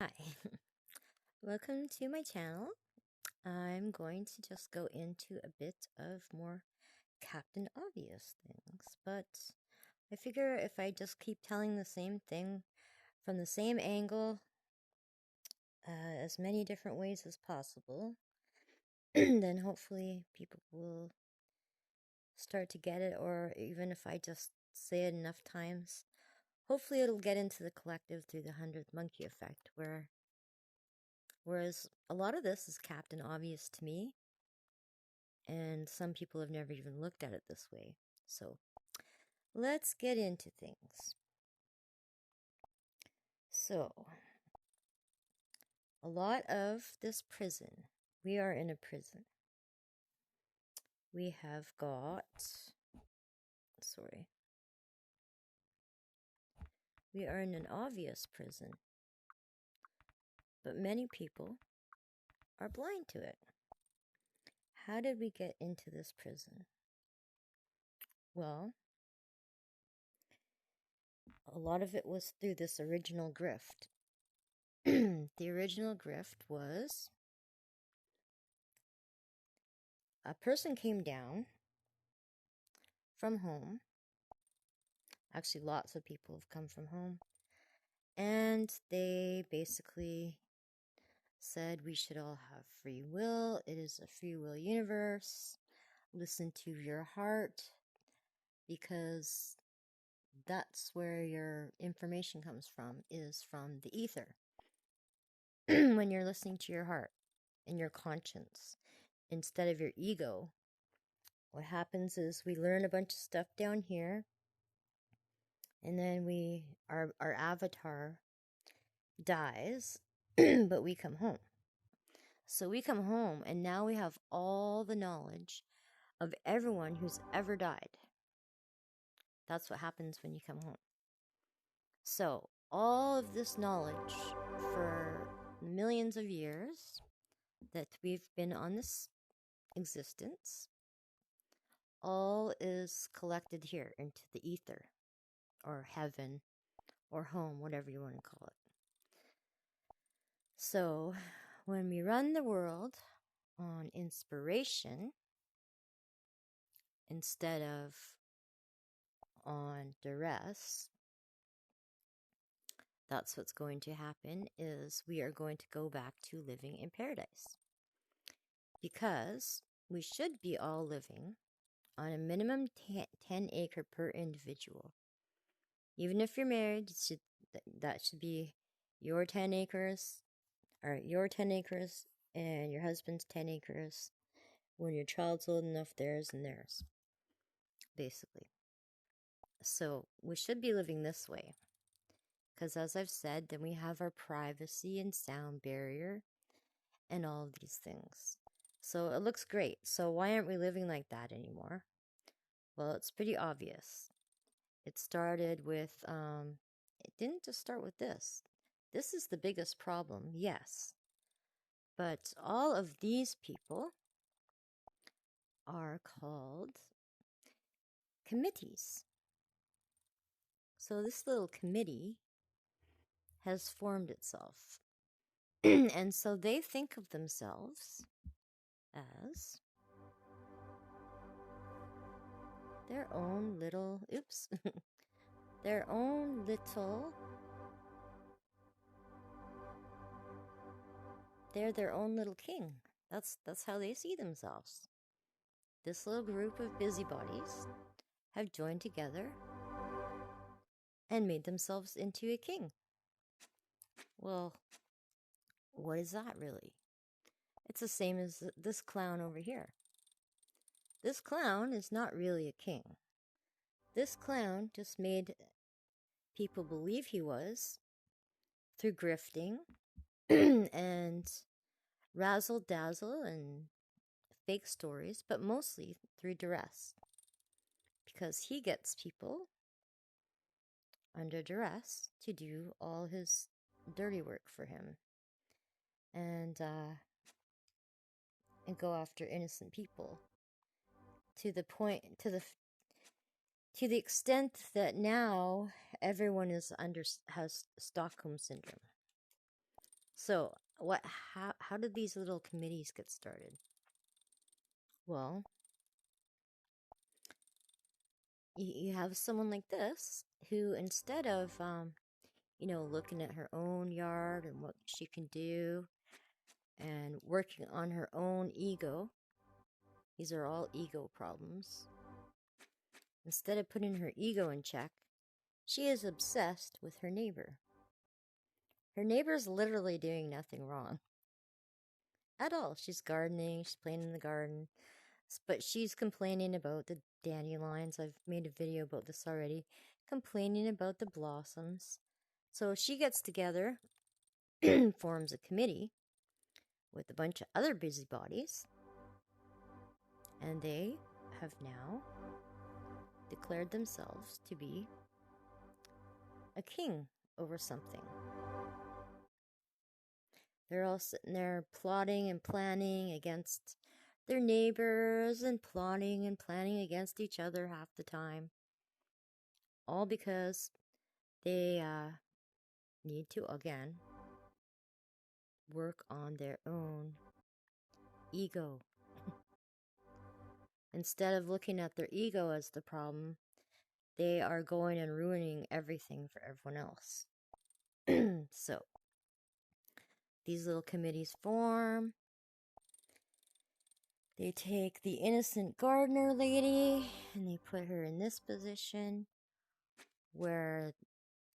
Hi, welcome to my channel. I'm going to just go into a bit of more Captain Obvious things, but I figure if I just keep telling the same thing from the same angle, as many different ways as possible, then hopefully people will start to get it, or even if I just say it enough times, hopefully it'll get into the collective through the 100th monkey effect, whereas a lot of this is Captain Obvious to me, and some people have never even looked at it this way. So let's get into things. So, a lot of this prison, we are in a prison. We have got, we are in an obvious prison, but many people are blind to it. How did we get into this prison? Well, a lot of it was through this original grift. The original grift was a person came down from home. Actually, lots of people have come from home. And they basically said we should all have free will. It is a free will universe. Listen to your heart, because that's where your information comes from, is from the ether. When you're listening to your heart and your conscience instead of your ego, what happens is we learn a bunch of stuff down here, and then our avatar dies, but we come home. So we come home, and now we have all the knowledge of everyone who's ever died. That's what happens when you come home. So all of this knowledge for millions of years that we've been on this existence, all is collected here into the ether, or heaven, or home, whatever you want to call it. So when we run the world on inspiration instead of on duress, that's what's going to happen, is we are going to go back to living in paradise. Because we should be all living on a minimum 10 acre per individual. Even if you're married, that should be your 10 acres, or your 10 acres and your husband's 10 acres. When your child's old enough, theirs and theirs, basically. So we should be living this way. Because as I've said, then we have our privacy and sound barrier and all of these things. So it looks great. So why aren't we living like that anymore? Well, it's pretty obvious. It started with, it didn't just start with this. This is the biggest problem, yes. But all of these people are called committees. So this little committee has formed itself. And so they think of themselves as their own little, their own little, they're their own little king. That's how they see themselves. This little group of busybodies have joined together and made themselves into a king. Well, what is that really? It's the same as this clown over here. This clown is not really a king. This clown just made people believe he was through grifting and razzle-dazzle and fake stories, but mostly through duress. Because he gets people under duress to do all his dirty work for him. And go after innocent people to the extent that now everyone has Stockholm syndrome. So, how did these little committees get started? Well, you have someone like this who, instead of, looking at her own yard and what she can do and working on her own ego, these are all ego problems. Instead of putting her ego in check, she is obsessed with her neighbor. Her neighbor's literally doing nothing wrong at all. She's gardening, she's playing in the garden, but she's complaining about the dandelions. I've made a video about this already. Complaining about the blossoms. So she gets together, forms a committee with a bunch of other busybodies, and they have now declared themselves to be a king over something. They're all sitting there plotting and planning against their neighbors and plotting and planning against each other half the time. All because they need to, again, work on their own ego. Instead of looking at their ego as the problem, they are going and ruining everything for everyone else. So, these little committees form. They take the innocent gardener lady and they put her in this position where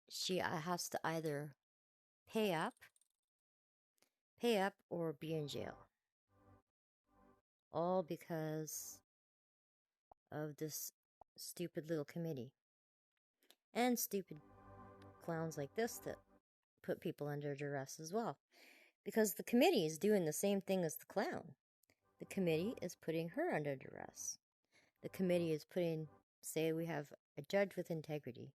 she has to either pay up or be in jail. All because of this stupid little committee. And stupid clowns like this that put people under duress as well. Because the committee is doing the same thing as the clown. The committee is putting her under duress. The committee is putting, say we have a judge with integrity.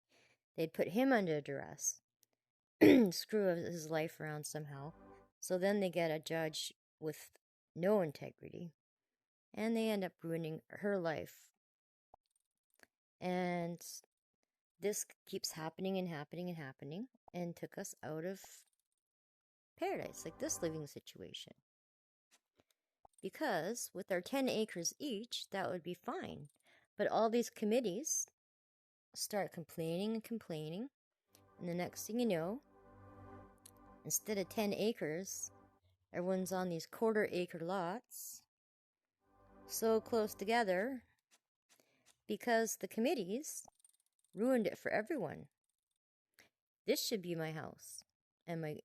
They'd put him under duress. Screw his life around somehow. So then they get a judge with no integrity. And they end up ruining her life. And this keeps happening and happening and happening. And took us out of paradise, like this living situation. Because with our 10 acres each, that would be fine. But all these committees start complaining and complaining. And the next thing you know, instead of 10 acres, everyone's on these quarter-acre lots. So close together. Because the committees ruined it for everyone. This should be my house. And my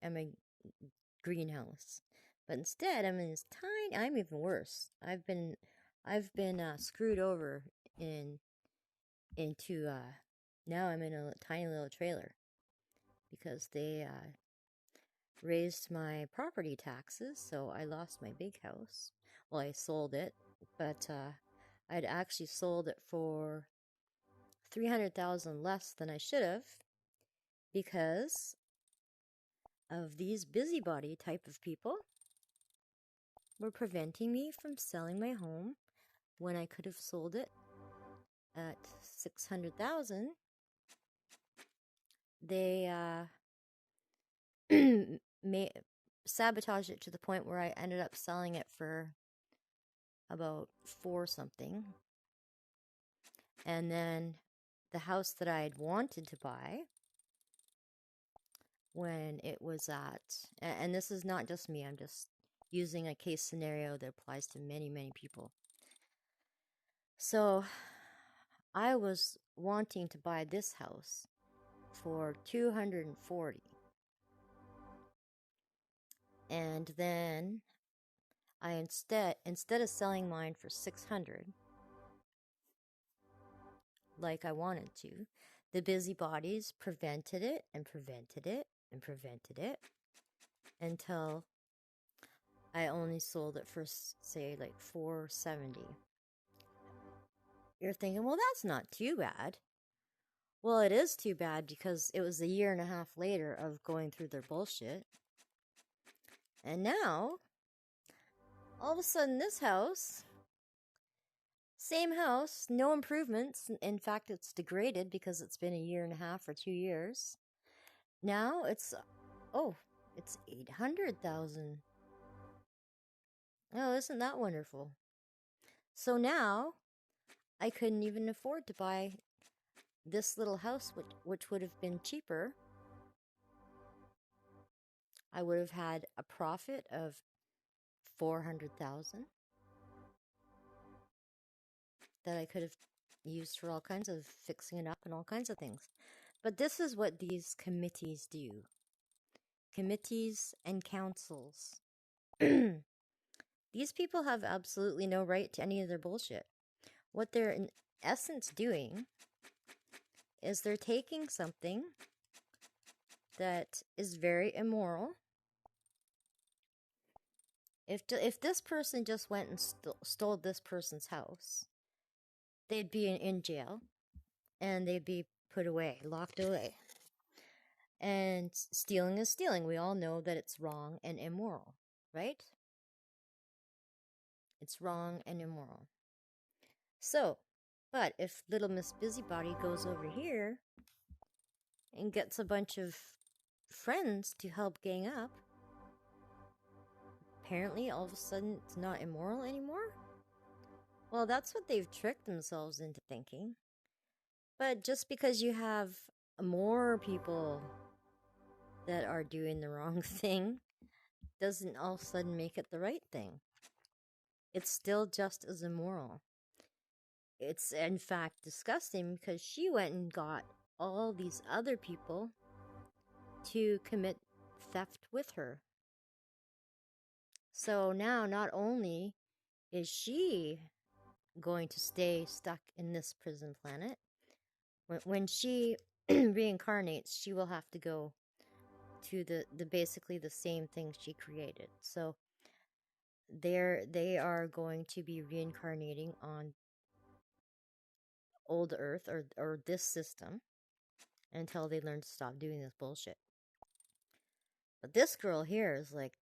greenhouse. But instead, I'm in this tiny. I'm even worse. I've been screwed over into now I'm in a tiny little trailer because they raised my property taxes, so I lost my big house. Well, I sold it, but I'd actually sold it for $300,000 less than I should have because of these busybody type of people were preventing me from selling my home when I could have sold it at $600,000. They sabotaged it to the point where I ended up selling it for about $4 something. And then the house that I had wanted to buy, when it was at, and this is not just me, I'm just using a case scenario that applies to many, many people. So I was wanting to buy this house for $240,000. And then I instead of selling mine for $600,000 like I wanted to, the busybodies prevented it and prevented it and prevented it until I only sold it for, say, like $470,000. You're thinking, well, that's not too bad. Well, it is too bad because it was a year and a half later of going through their bullshit. And now, all of a sudden, this house, same house, no improvements. In fact, it's degraded because it's been a year and a half or 2 years. Now it's, oh, It's 800,000. Oh, isn't that wonderful? So now I couldn't even afford to buy this little house, which would have been cheaper. I would have had a profit of 400,000 that I could have used for all kinds of fixing it up and all kinds of things. But this is what these committees do. Committees and councils. These people have absolutely no right to any of their bullshit. What they're in essence doing is they're taking something that is very immoral. If this person just went and stole this person's house, they'd be in jail and they'd be put away, locked away. And stealing is stealing. We all know that it's wrong and immoral, right? It's wrong and immoral. So, but if little Miss Busybody goes over here and gets a bunch of friends to help gang up, apparently all of a sudden it's not immoral anymore? Well, that's what they've tricked themselves into thinking. But just because you have more people that are doing the wrong thing doesn't all of a sudden make it the right thing. It's still just as immoral. It's in fact disgusting because she went and got all these other people to commit theft with her. So now not only is she going to stay stuck in this prison planet, when she reincarnates, she will have to go to the basically the same thing she created. So they are going to be reincarnating on old Earth or this system until they learn to stop doing this bullshit. But this girl here is like,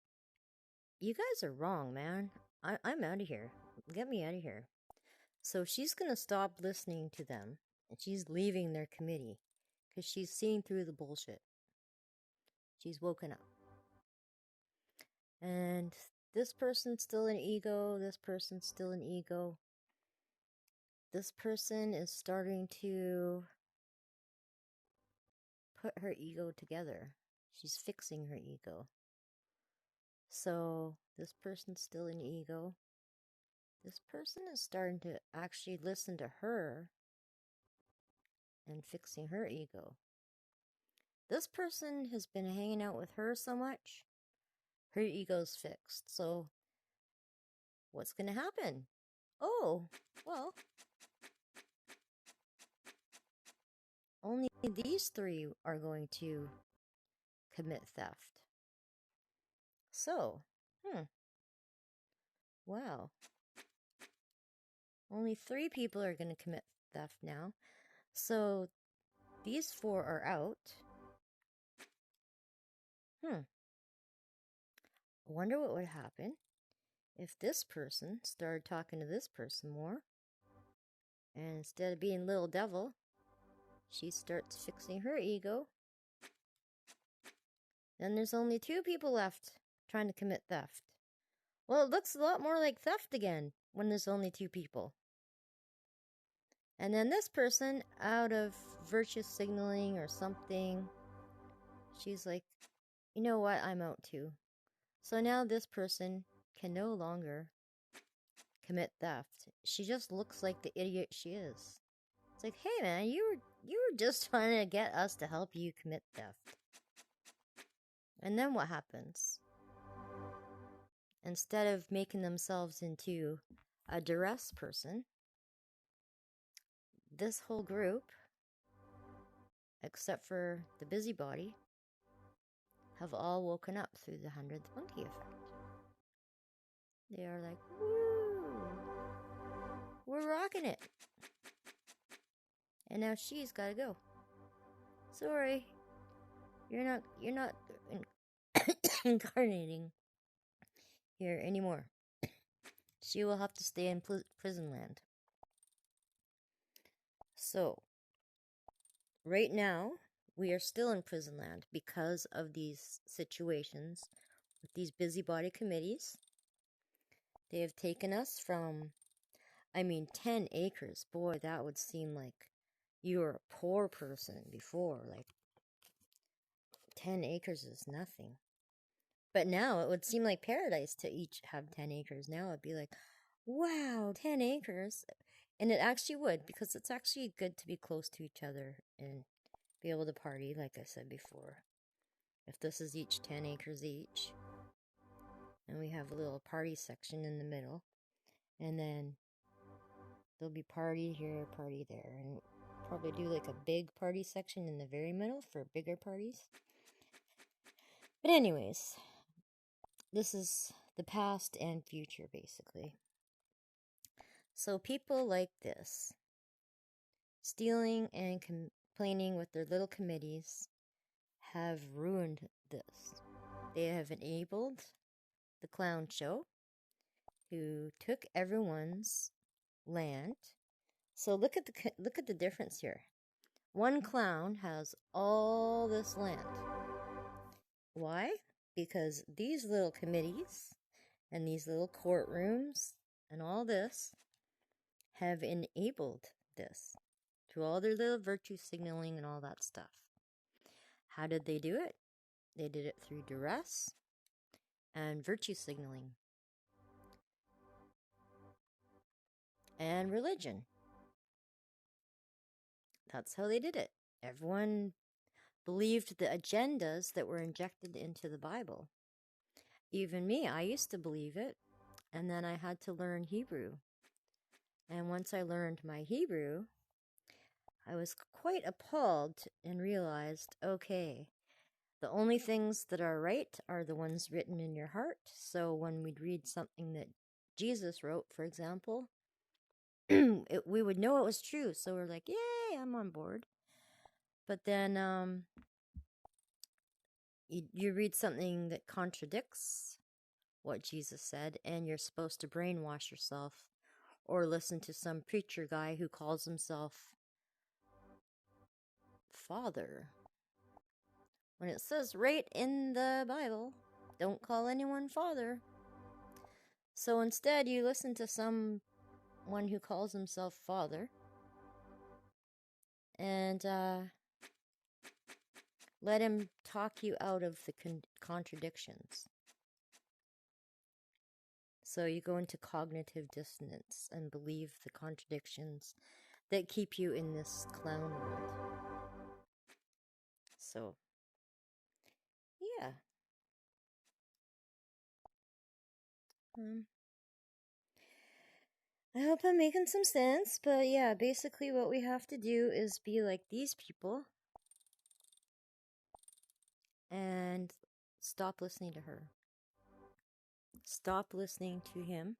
you guys are wrong, man. I'm out of here. Get me out of here. So she's gonna stop listening to them, and she's leaving their committee because she's seeing through the bullshit. She's woken up. And this person's still an ego, this person's still an ego. This person is starting to put her ego together. She's fixing her ego. So this person's still an ego. This person is starting to actually listen to her and fixing her ego. This person has been hanging out with her so much, her ego's fixed. So what's going to happen? Oh, well, only these three are going to commit theft. So, wow. Only 3 people are going to commit theft now. So these 4 are out. I wonder what would happen if this person started talking to this person more. And instead of being little devil, she starts fixing her ego. Then there's only 2 people left trying to commit theft. Well, it looks a lot more like theft again when there's only 2 people. And then this person, out of virtue signaling or something, she's like, you know what, I'm out too. So now this person can no longer commit theft. She just looks like the idiot she is. It's like, hey man, you were just trying to get us to help you commit theft. And then what happens? Instead of making themselves into a duress person, this whole group, except for the busybody, have all woken up through the 100th monkey effect. They are like, woo, we're rocking it. And now she's gotta go. Sorry, you're not incarnating here anymore. She will have to stay in prison land. So, right now, we are still in prison land because of these situations with these busybody committees. They have taken us from, 10 acres. Boy, that would seem like you were a poor person before. Like, 10 acres is nothing. But now it would seem like paradise to each have 10 acres. Now it'd be like, wow, 10 acres. And it actually would, because it's actually good to be close to each other and be able to party, like I said before. If this is each 10 acres each, and we have a little party section in the middle, and then there'll be party here, party there, and probably do like a big party section in the very middle for bigger parties. But anyways, this is the past and future, basically. So people like this, stealing and complaining with their little committees, have ruined this. They have enabled the clown show, who took everyone's land. So look at the difference here. One clown has all this land. Why? Because these little committees and these little courtrooms and all this have enabled this through all their little virtue signaling and all that stuff. How did they do it? They did it through duress and virtue signaling and religion. That's how they did it. Everyone believed the agendas that were injected into the Bible. Even me, I used to believe it, and then I had to learn Hebrew. And once I learned my Hebrew, I was quite appalled and realized, okay, the only things that are right are the ones written in your heart. So when we'd read something that Jesus wrote, for example, we would know it was true. So we're like, yay, I'm on board. But then you read something that contradicts what Jesus said, and you're supposed to brainwash yourself or listen to some preacher guy who calls himself Father. When it says right in the Bible, don't call anyone Father. So instead, you listen to someone who calls himself Father, and let him talk you out of the contradictions. So you go into cognitive dissonance and believe the contradictions that keep you in this clown world. So, yeah. I hope I'm making some sense, but yeah, basically what we have to do is be like these people and stop listening to her. Stop listening to him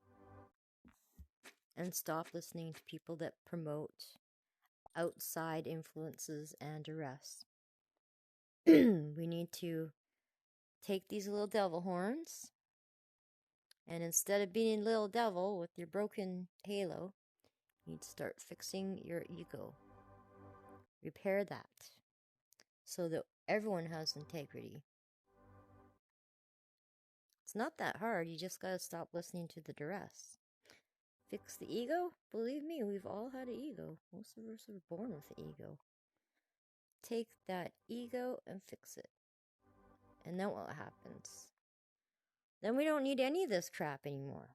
and stop listening to people that promote outside influences and duress. We need to take these little devil horns, and instead of being a little devil with your broken halo, you need to start fixing your ego. Repair that so that everyone has integrity. It's not that hard. You just gotta stop listening to the duress. Fix the ego? Believe me, we've all had an ego. Most of us are born with an ego. Take that ego and fix it. And then what happens? Then we don't need any of this crap anymore.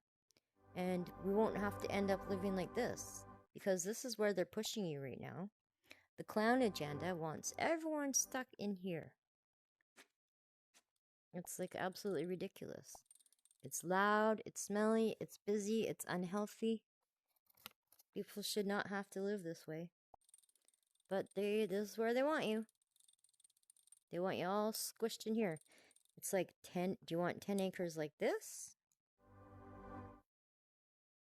And we won't have to end up living like this. Because this is where they're pushing you right now. The clown agenda wants everyone stuck in here. It's like absolutely ridiculous. It's loud, it's smelly, it's busy, it's unhealthy. People should not have to live this way. But this is where they want you. They want you all squished in here. It's like 10, do you want 10 acres like this?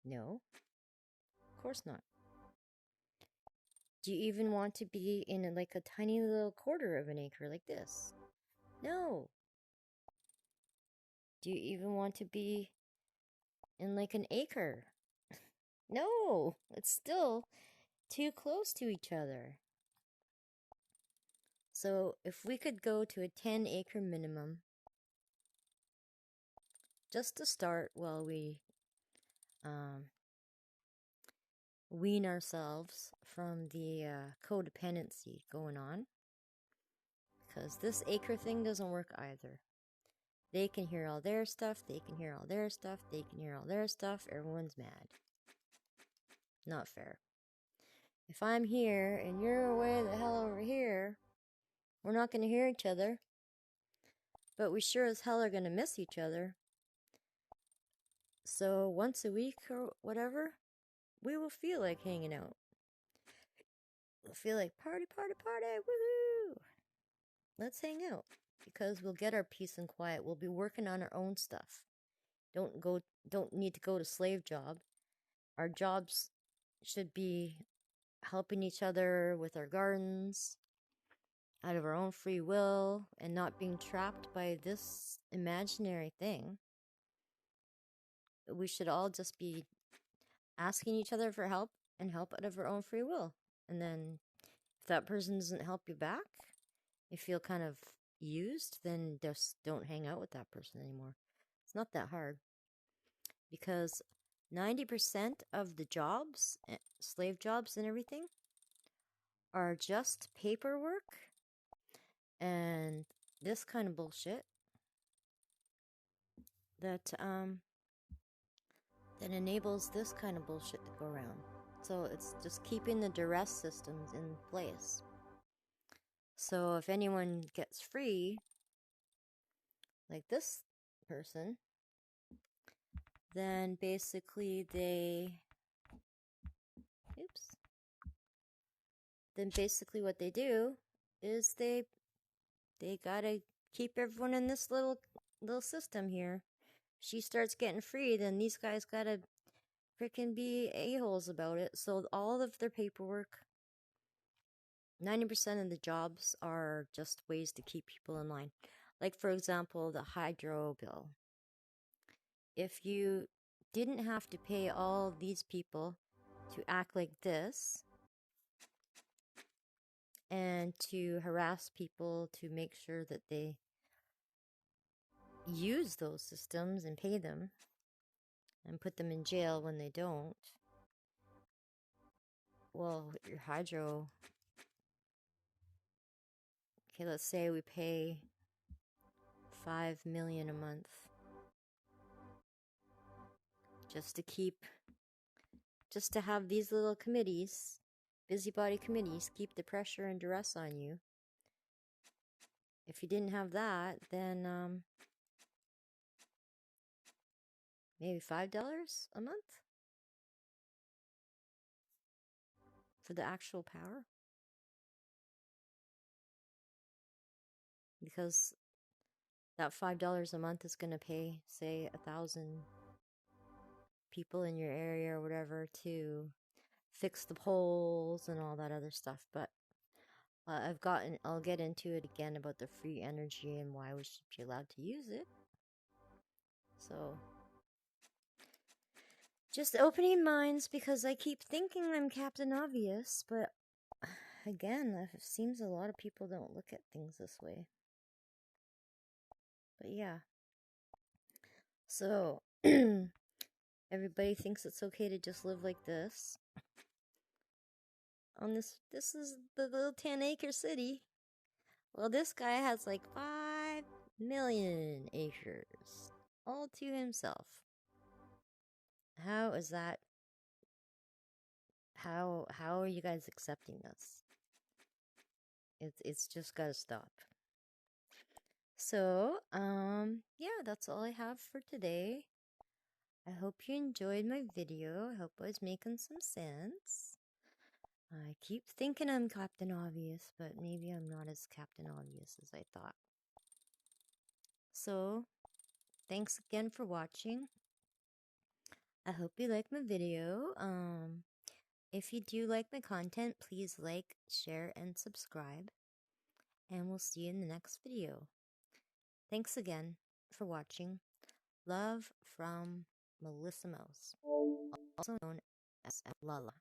No. Of course not. Do you even want to be in like a tiny little quarter of an acre like this? No. Do you even want to be in like an acre? No. It's still too close to each other. So if we could go to a 10-acre minimum, just to start while we wean ourselves from the codependency going on, because this acre thing doesn't work either. They can hear all their stuff, they can hear all their stuff, they can hear all their stuff, everyone's mad. Not fair. If I'm here and you're way the hell over here, we're not going to hear each other, but we sure as hell are going to miss each other. So once a week or whatever, we will feel like hanging out. We'll feel like party, party, party, woohoo! Let's hang out, because we'll get our peace and quiet. We'll be working on our own stuff. Don't need to go to slave job. Our jobs should be helping each other with our gardens out of our own free will and not being trapped by this imaginary thing. We should all just be asking each other for help and help out of our own free will. And then if that person doesn't help you back, you feel kind of used, then just don't hang out with that person anymore. It's not that hard. Because 90% of the jobs, slave jobs and everything, are just paperwork and this kind of bullshit that enables this kind of bullshit to go around. So it's just keeping the duress systems in place. So if anyone gets free, like this person, then basically what they do is they gotta keep everyone in this little system here. She starts getting free, then these guys gotta freaking be a-holes about it. So all of their paperwork, 90% of the jobs are just ways to keep people in line. Like, for example, the hydro bill. If you didn't have to pay all these people to act like this and to harass people to make sure that they use those systems and pay them and put them in jail when they don't, well, your hydro, okay, let's say we pay $5 million a month just to have these little committees, busybody committees, keep the pressure and duress on you. If you didn't have that, then maybe $5 a month for the actual power. Because that $5 a month is going to pay, say, 1,000 people in your area or whatever to fix the poles and all that other stuff. But I'll get into it again about the free energy and why we should be allowed to use it. So, just opening minds, because I keep thinking I'm Captain Obvious, but again, it seems a lot of people don't look at things this way. But yeah. So, everybody thinks it's okay to just live like this. On this is the little 10-acre city. Well, this guy has like 5 million acres all to himself. How is that? How are you guys accepting this? It's just gotta stop. So, yeah, that's all I have for today. I hope you enjoyed my video. I hope I was making some sense. I keep thinking I'm Captain Obvious, but maybe I'm not as Captain Obvious as I thought. So, thanks again for watching. I hope you like my video. If you do like my content, please like, share, and subscribe. And we'll see you in the next video. Thanks again for watching. Love from Melissa Mouse, also known as Lala.